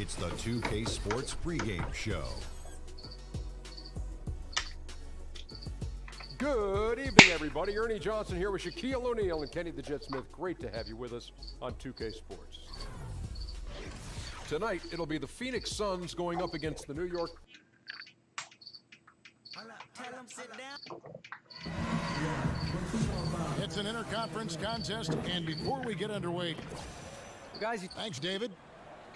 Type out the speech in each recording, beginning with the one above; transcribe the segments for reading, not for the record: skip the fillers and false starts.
It's the 2K Sports pregame show. Good evening, everybody. Ernie Johnson here with Shaquille O'Neal and Kenny the Jet Smith. Great to have you with us on 2K Sports. Tonight, it'll be the Phoenix Suns going up against the New York. It's an interconference contest, and before we get underway, Guys, thanks, David.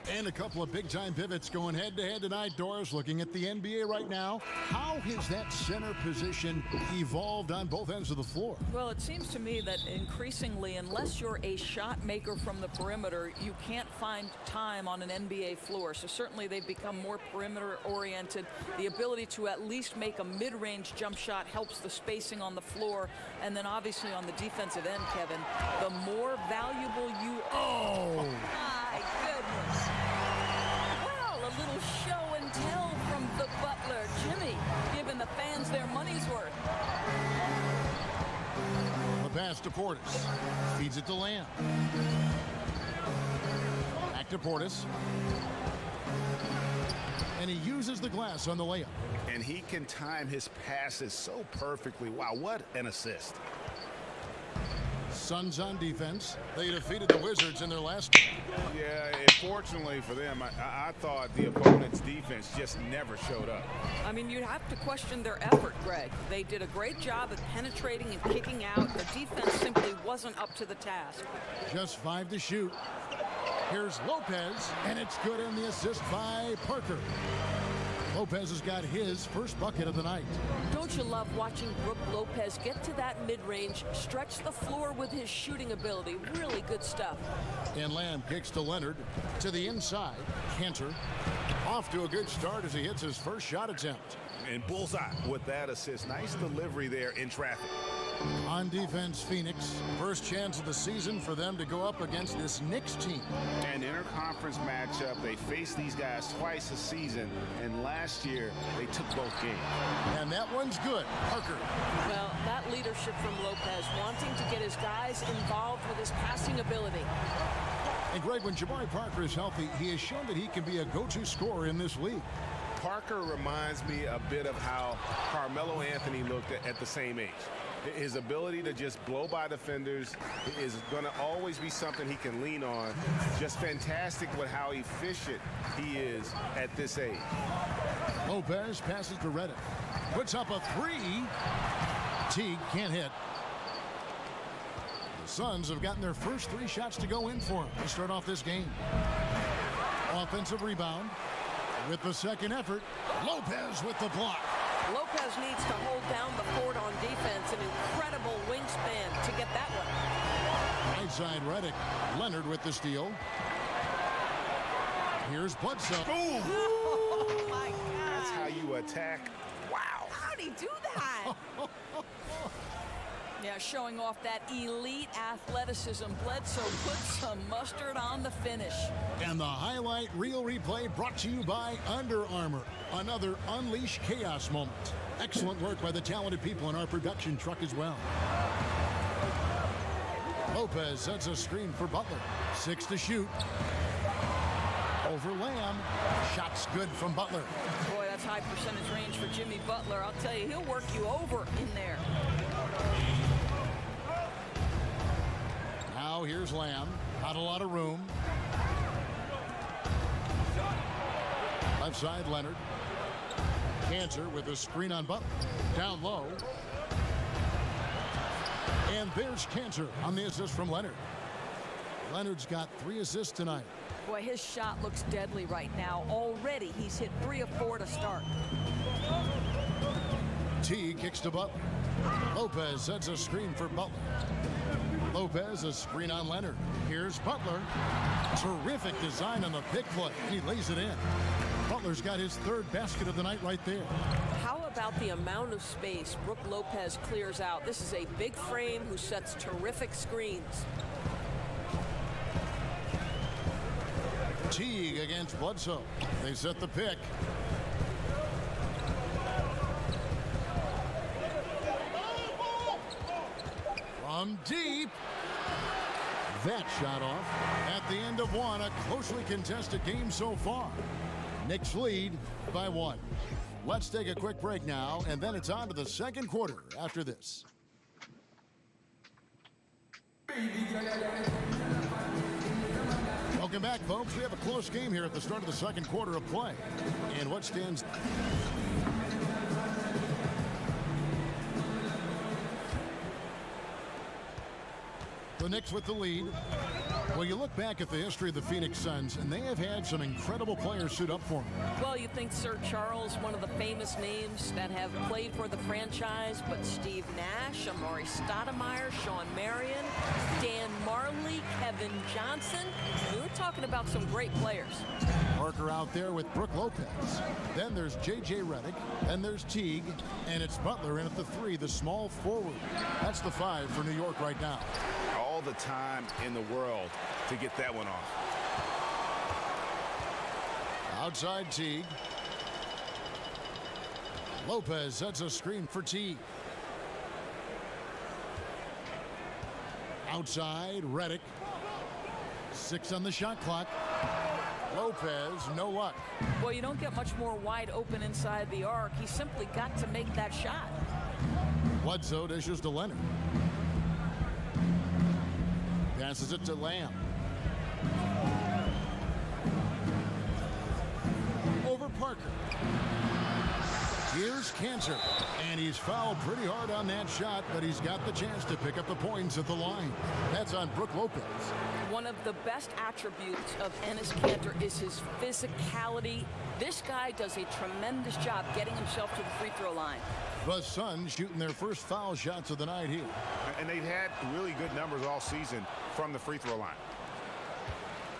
And a couple of big-time pivots going head-to-head tonight. Doris, looking at the NBA right now. How has that center position evolved on both ends of the floor? Well, it seems to me that increasingly, unless you're a shot maker from the perimeter, you can't find time on an NBA floor. So certainly they've become more perimeter-oriented. The ability to at least make a mid-range jump shot helps the spacing on the floor. And then obviously on the defensive end, Kevin, the more valuable you are. Oh! My goodness. Wow, a little show and tell from the Butler. Jimmy giving the fans their money's worth. The pass to Portis. Feeds it to Lamb. Back to Portis. And he uses the glass on the layup. And he can time his passes so perfectly. Wow, what an assist. Suns on defense. They defeated the Wizards in their last game. Yeah, and fortunately for them, I thought the opponent's defense just never showed up. I mean, you'd have to question their effort, Greg. They did a great job at penetrating and kicking out. The defense simply wasn't up to the task. Just 5 to shoot. Here's Lopez, and it's good in the assist by Parker. Lopez has got his first bucket of the night. Don't you love watching Brook Lopez get to that mid-range, stretch the floor with his shooting ability? Really good stuff. And Lamb kicks to Leonard to the inside. Cantor off to a good start as he hits his first shot attempt. And bullseye with that assist. Nice delivery there in traffic. On defense, Phoenix. First chance of the season for them to go up against this Knicks team. An interconference matchup. They faced these guys twice a season, and last year they took both games. And that one's good. Parker. Well, that leadership from Lopez, wanting to get his guys involved with his passing ability. And Greg, when Jabari Parker is healthy, he has shown that he can be a go-to scorer in this league. Parker reminds me a bit of how Carmelo Anthony looked at the same age. His ability to just blow by defenders is going to always be something he can lean on. Just fantastic with how efficient he is at this age. Lopez passes to Reddick. Puts up a three. Teague can't hit. The Suns have gotten their first 3 shots to go in for him to start off this game. Offensive rebound. With the second effort, Lopez with the block. Lopez needs to hold down the fort on defense. An incredible wingspan to get that one. Right side Reddick. Leonard with the steal. Here's Bledsoe. Boom! Oh, my God. That's how you attack. Wow. How'd he do that? Yeah, showing off that elite athleticism. Bledsoe put some mustard on the finish. And the highlight reel replay brought to you by Under Armour. Another Unleash Chaos moment. Excellent work by the talented people in our production truck as well. Lopez sets a screen for Butler. 6 to shoot. Over Lamb. Shots good from Butler. Boy, that's high percentage range for Jimmy Butler. I'll tell you, he'll work you over in there. Now here's Lamb. Not a lot of room. Left side, Leonard. Cantor with a screen on Butler. Down low. And there's Cantor on the assist from Leonard. Leonard's got 3 assists tonight. Boy, his shot looks deadly right now. Already, he's hit 3 of 4 to start. T kicks to Butler. Lopez sets a screen for Butler. Lopez, a screen on Leonard. Here's Butler. Terrific design on the pick play. He lays it in. Butler's got his 3rd basket of the night right there. How about the amount of space Brook Lopez clears out? This is a big frame who sets terrific screens. Teague against Bledsoe. They set the pick. From deep. that shot off. At the end of one, a closely contested game so far. Knicks lead by 1. Let's take a quick break now, and then it's on to the second quarter after this. Welcome back, folks. We have a close game here at the start of the second quarter of play. And what stands... The Knicks with the lead. Well, you look back at the history of the Phoenix Suns, and they have had some incredible players suit up for them. Well, you think Sir Charles, one of the famous names that have played for the franchise, but Steve Nash, Amari Stoudemire, Sean Marion, Dan Marley, Kevin Johnson. We're talking about some great players. Parker out there with Brook Lopez. Then there's J.J. Redick. Then there's Teague. And it's Butler in at the 3, the small forward. That's the 5 for New York right now. All the time in the world to get that one off. Outside Teague. Lopez sets a screen for Teague. Outside Redick. 6 on the shot clock. Lopez, no luck. Well, you don't get much more wide open inside the arc. He simply got to make that shot. Bledsoe dishes to Leonard. Passes it to Lamb. Over Parker. Here's Cantor. And he's fouled pretty hard on that shot, but he's got the chance to pick up the points at the line. That's on Brook Lopez. One of the best attributes of Enes Kanter is his physicality. This guy does a tremendous job getting himself to the free throw line. The Suns shooting their first foul shots of the night here. And they've had really good numbers all season from the free throw line.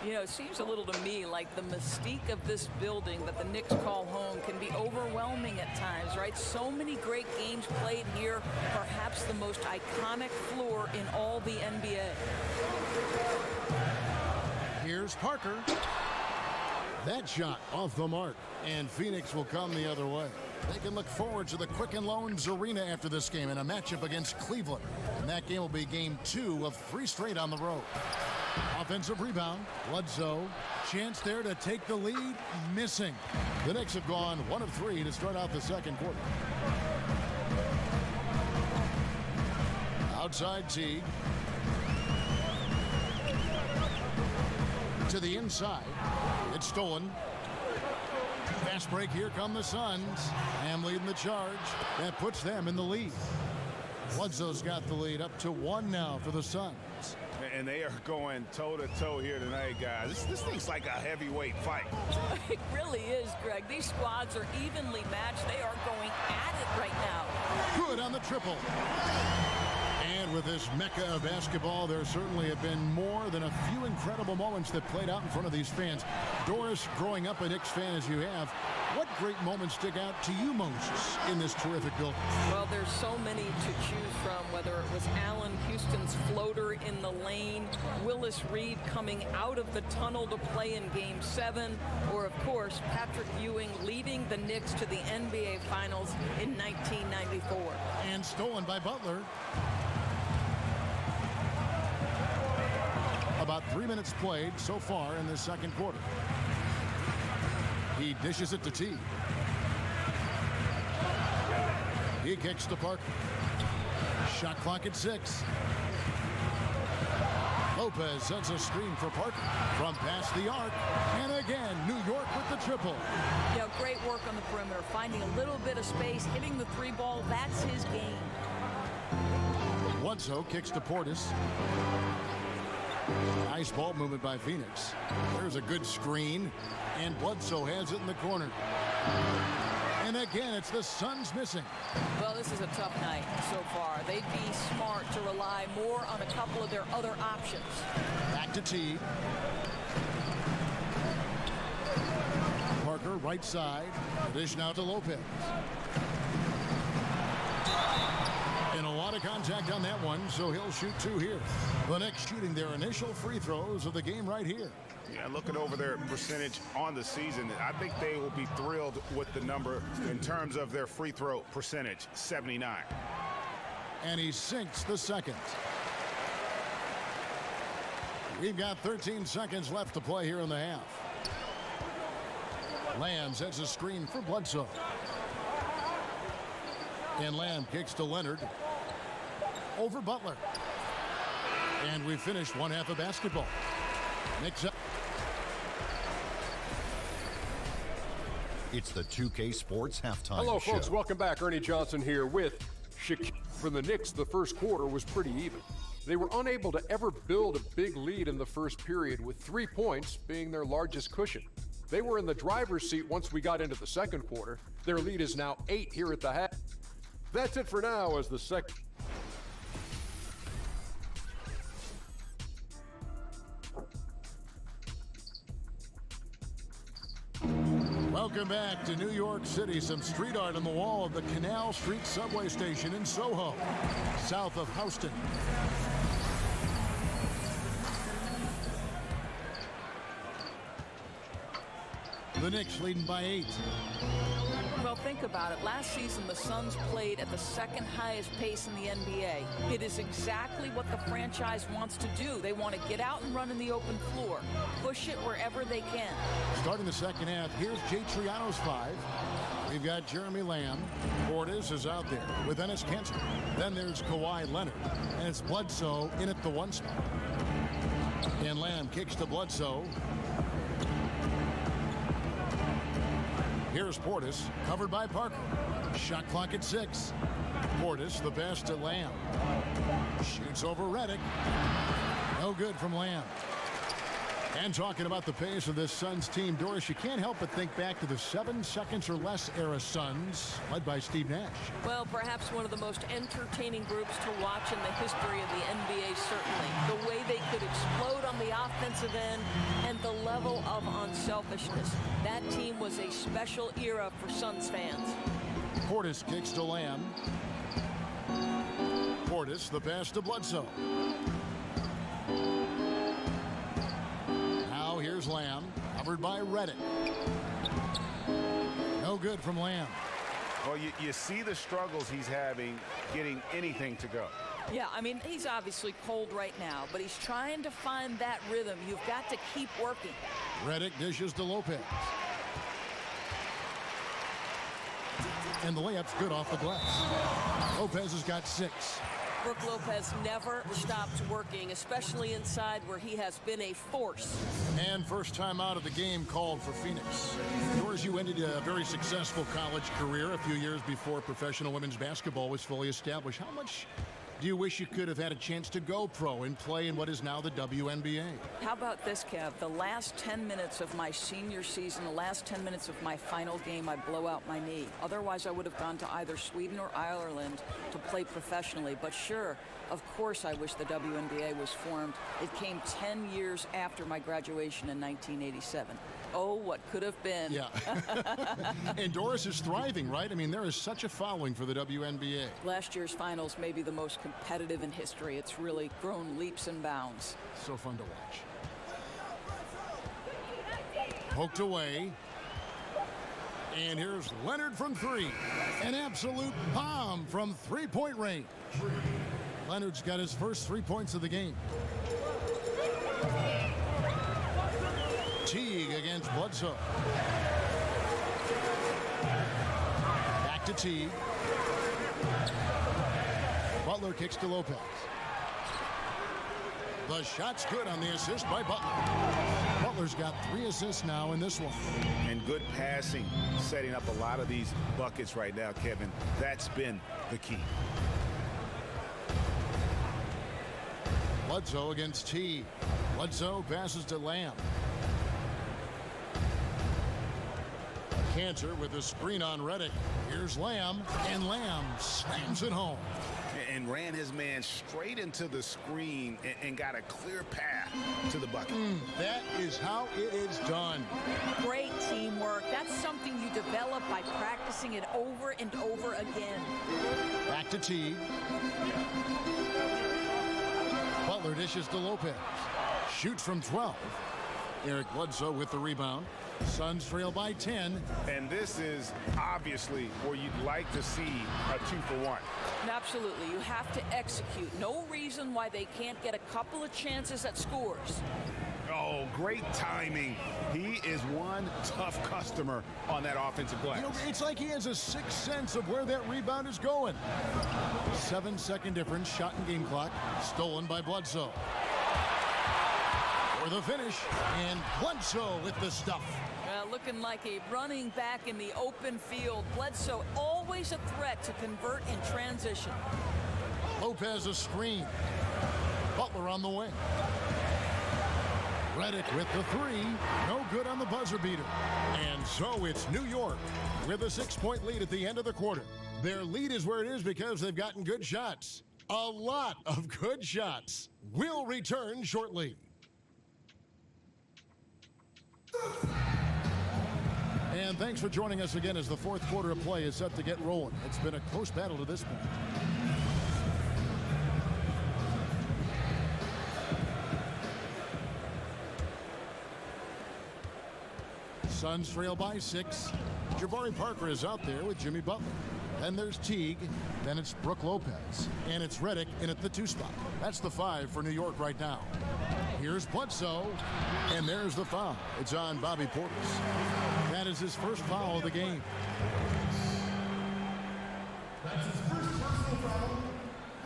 You know, it seems a little to me like the mystique of this building that the Knicks call home can be overwhelming at times, right? So many great games played here, perhaps the most iconic floor in all the NBA. Here's Parker. That shot off the mark, and Phoenix will come the other way. They can look forward to the Quicken Loans Arena after this game in a matchup against Cleveland. And that game will be game 2 of 3 straight on the road. Offensive rebound. Bledsoe. Chance there to take the lead. Missing. The Knicks have gone 1 of 3 to start out the second quarter. Outside Teague. To the inside. It's stolen. Fast break. Here come the Suns. Ham leading the charge. That puts them in the lead. Bledsoe's got the lead up to 1 now for the Suns. And they are going toe-to-toe here tonight, guys. This thing's like a heavyweight fight. It really is, Greg. These squads are evenly matched. They are going at it right now. Good on the triple. And with this mecca of basketball, there certainly have been more than a few incredible moments that played out in front of these fans. Doris, growing up a Knicks fan as you have, what great moments stick out to you most in this terrific building? Well, there's so many to choose from, whether it was Allen Houston's floater in the lane, Willis Reed coming out of the tunnel to play in Game 7, or, of course, Patrick Ewing leading the Knicks to the NBA Finals in 1994. And stolen by Butler. About 3 minutes played so far in this second quarter. He dishes it to Teague. He kicks to Parker. Shot clock at 6. Lopez sends a screen for Parker from past the arc. And again, New York with the triple. Yeah, great work on the perimeter, finding a little bit of space, hitting the 3 ball. That's his game. Bledsoe kicks to Portis. Nice ball movement by Phoenix. There's a good screen, and Bledsoe has it in the corner. And again, it's the Suns missing. Well, this is a tough night so far. They'd be smart to rely more on a couple of their other options. Back to Teague. Parker, right side. Dish now to Lopez. And a lot of contact on that one, so he'll shoot 2 here. The Knicks shooting their initial free throws of the game right here. Yeah, looking over their percentage on the season, I think they will be thrilled with the number in terms of their free throw percentage, 79. And he sinks the second. We've got 13 seconds left to play here in the half. Lamb sets a screen for Bledsoe. And Lamb kicks to Leonard. Over Butler. And we finished one half of basketball. Knicks up. It's the 2K Sports Halftime Hello, Show. folks. Welcome back. Ernie Johnson here with Shaquille. For the Knicks, the first quarter was pretty even. They were unable to ever build a big lead in the first period, with 3 points being their largest cushion. They were in the driver's seat once we got into the second quarter. Their lead is now 8 here at the half. That's it for now as the second. Welcome back to New York City. Some street art on the wall of the Canal Street subway station in Soho, south of Houston. The Knicks leading by 8. Well, think about it. Last season, the Suns played at the second highest pace in the NBA. It is exactly what the franchise wants to do. They want to get out and run in the open floor, push it wherever they can. Starting the second half, here's G231's 5. We've got Jeremy Lamb. Portis is out there with Enes Kanter. Then there's Kawhi Leonard. And it's Bledsoe in at the 1 spot. And Lamb kicks to Bledsoe. Here's Portis, covered by Parker. Shot clock at 6. Portis, the pass to Lamb. Shoots over Redick. No good from Lamb. And talking about the pace of this Suns team, Doris, you can't help but think back to the 7 seconds or less era Suns, led by Steve Nash. Well, perhaps one of the most entertaining groups to watch in the history of the NBA, certainly. The way they could explode on the offensive end and the level of unselfishness. That team was a special era for Suns fans. Portis kicks to Lamb. Portis, the pass to Bledsoe. Now here's Lamb, covered by Redick. No good from Lamb. Well, you see the struggles he's having getting anything to go. Yeah, I mean, he's obviously cold right now, but he's trying to find that rhythm. You've got to keep working. Redick dishes to Lopez. And the layup's good off the glass. Lopez has got 6. Brook Lopez never stops working, especially inside where he has been a force. And first time out of the game called for Phoenix. Yours, you ended a very successful college career a few years before professional women's basketball was fully established. How much do you wish you could have had a chance to go pro and play in what is now the WNBA? How about this, Kev? The last 10 minutes of my senior season, the last 10 minutes of my final game, I blow out my knee. Otherwise, I would have gone to either Sweden or Ireland to play professionally. But sure, of course, I wish the WNBA was formed. It came 10 years after my graduation in 1987. Oh, what could have been. Yeah. And Doris is thriving, right? I mean, there is such a following for the WNBA. Last year's finals may be the most competitive in history. It's really grown leaps and bounds. So fun to watch. Poked away. And here's Leonard from 3. An absolute bomb from 3-point range. Leonard's got his first 3 points of the game. Teague against Bledsoe. Back to Teague. Butler kicks to Lopez. The shot's good on the assist by Butler. Butler's got 3 assists now in this one. And good passing, setting up a lot of these buckets right now, Kevin. That's been the key. Bledsoe against Teague. Bledsoe passes to Lamb. Kanter with a screen on Redick. Here's Lamb, and Lamb slams it home. And ran his man straight into the screen and got a clear path to the bucket. That is how it is done. Great teamwork. That's something you develop by practicing it over and over again. Back to Teague. Butler dishes to Lopez. Shoots from 12. Eric Bledsoe with the rebound. Suns trail by 10. And this is obviously where you'd like to see a 2-for-1. Absolutely. You have to execute. No reason why they can't get a couple of chances at scores. Oh, great timing. He is one tough customer on that offensive glass. You know, it's like he has a sixth sense of where that rebound is going. 7-second difference, shot and game clock, stolen by Bledsoe. For the finish, and Bledsoe with the stuff. Looking like a running back in the open field. Bledsoe always a threat to convert in transition. Lopez a screen. Butler on the wing. Redick with the three. No good on the buzzer beater. And so it's New York with a 6-point lead at the end of the quarter. Their lead is where it is because they've gotten good shots. A lot of good shots. We'll return shortly. And thanks for joining us again as the fourth quarter of play is set to get rolling. It's been a close battle to this point. Suns trail by 6. Jabari Parker is out there with Jimmy Butler. Then there's Teague. Then it's Brook Lopez. And it's Redick in at the 2 spot. That's the 5 for New York right now. Here's Bledsoe. And there's the foul. It's on Bobby Portis. That is his first foul of the game. That's his first personal foul.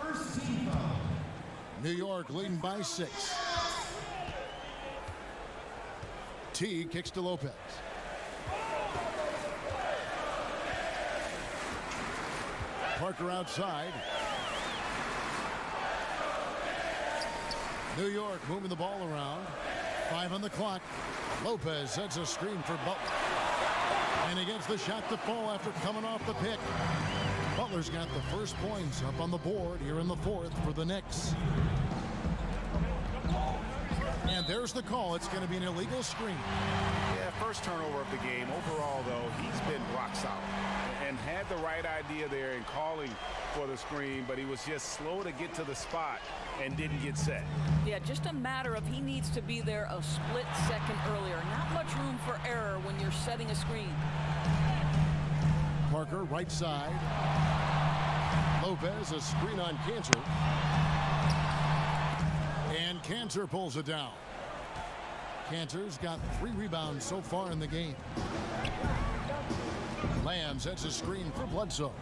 First team foul. New York leading by 6. T kicks to Lopez. Parker outside. New York moving the ball around. 5 on the clock. Lopez sets a screen for Butler. And he gets the shot to fall after coming off the pick. Butler's got the first points up on the board here in the fourth for the Knicks. And there's the call. It's going to be an illegal screen. Yeah, first turnover of the game. Overall, though, he's been rock solid and had the right idea there in calling for the screen, but he was just slow to get to the spot and didn't get set. Yeah, just a matter of he needs to be there a split second earlier. Not much room for error when you're setting a screen. Parker right side. Lopez a screen on Cantor. And Cantor pulls it down. Cantor's got 3 rebounds so far in the game. Lamb sets a screen for Bledsoe.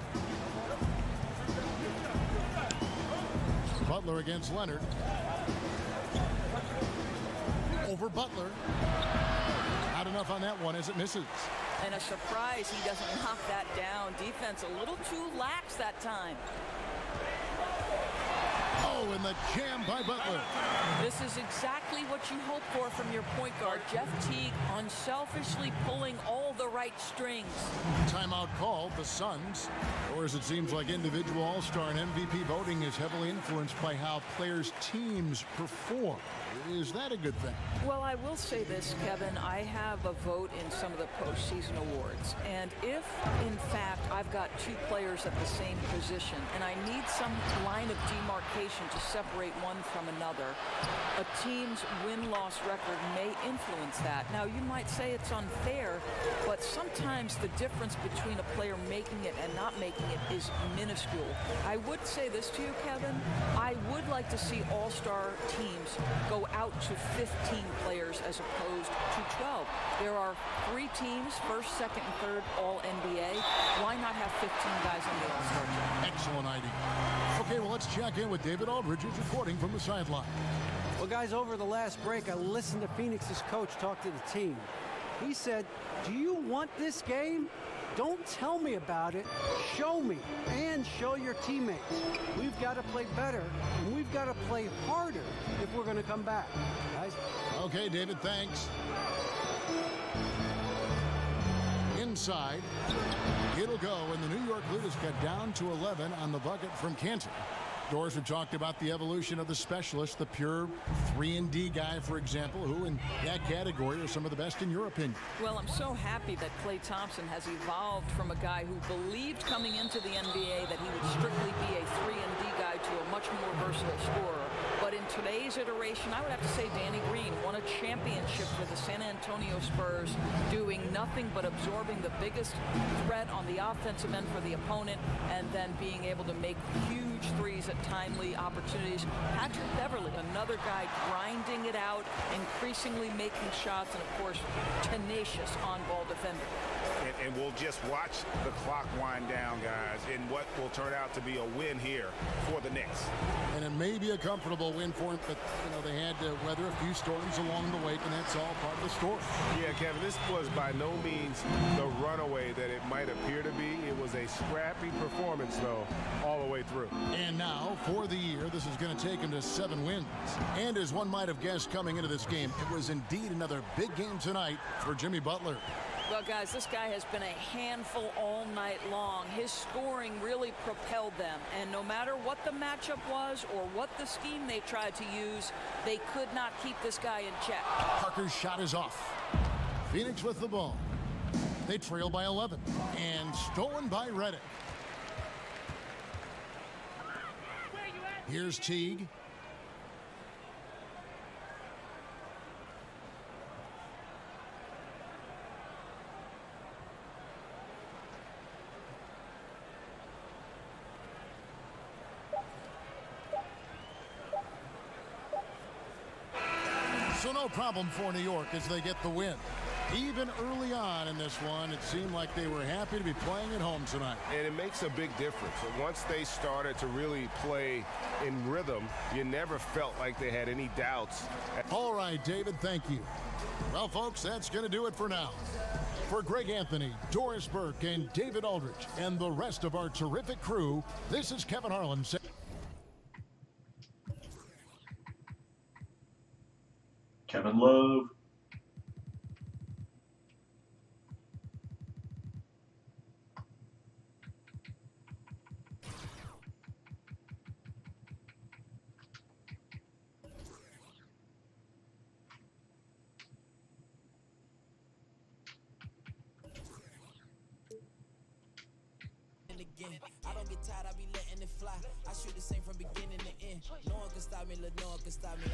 Butler against Leonard. Over Butler. Not enough on that one as it misses. And a surprise he doesn't knock that down. Defense a little too lax that time. Oh, and the jam by Butler. This is exactly what you hope for from your point guard. Jeff Teague unselfishly pulling all the right strings. Timeout called. The Suns, or as it seems like individual all-star and MVP voting is heavily influenced by how players' teams perform. Is that a good thing? Well, I will say this, Kevin. I have a vote in some of the postseason awards. And if, in fact, I've got 2 players at the same position and I need some line of demarcation to separate one from another, a team's win-loss record may influence that. Now, you might say it's unfair, but sometimes the difference between a player making it and not making it is minuscule. I would say this to you, Kevin. I would like to see all-star teams go out to 15 players as opposed to 12. There are 3 teams, first, second, and third, all NBA. Why not have 15 guys in the all-star team? Excellent idea. Okay, well, let's check in with David Aldridge, who's reporting from the sideline. Well, guys, over the last break, I listened to Phoenix's coach talk to the team. He said, do you want this game? Don't tell me about it. Show me and show your teammates. We've got to play better, and we've got to play harder if we're going to come back, guys. Okay, David, thanks. Inside, it'll go, and the New York Looters got down to 11 on the bucket from Cantor. Doors have talked about the evolution of the specialist, the pure 3-and-D guy, for example, who in that category are some of the best in your opinion. Well, I'm so happy that Klay Thompson has evolved from a guy who believed coming into the NBA that he would strictly be a 3-and-D guy to a much more versatile scorer. But in today's iteration, I would have to say Danny Green won a championship for the San Antonio Spurs, doing nothing but absorbing the biggest threat on the offensive end for the opponent, and then being able to make huge threes at timely opportunities. Patrick Beverley, another guy grinding it out, increasingly making shots, and of course, tenacious on-ball defender. And we'll just watch the clock wind down, guys, in what will turn out to be a win here for the Knicks. And it may be a comfortable win for him, but, you know, they had to weather a few storms along the way, and that's all part of the story. Yeah, Kevin, this was by no means the runaway that it might appear to be. It was a scrappy performance, though, all the way through. And now, for the year, this is going to take him to 7 wins. And as one might have guessed coming into this game, it was indeed another big game tonight for Jimmy Butler. Well, guys, this guy has been a handful all night long. His scoring really propelled them, and no matter what the matchup was or what the scheme they tried to use, they could not keep this guy in check. Parker's shot is off. Phoenix with the ball. They trail by 11, and stolen by Redick. Here's Teague. So no problem for New York as they get the win. Even early on in this one, it seemed like they were happy to be playing at home tonight. And it makes a big difference. Once they started to really play in rhythm, you never felt like they had any doubts. All right, David, thank you. Well, folks, that's going to do it for now. For Greg Anthony, Doris Burke, and David Aldridge, and the rest of our terrific crew, this is Kevin Harlan saying, Kevin Love. I don't get tired, I be letting it fly. I shoot the same from beginning to end. No one can stop me, no one can stop me.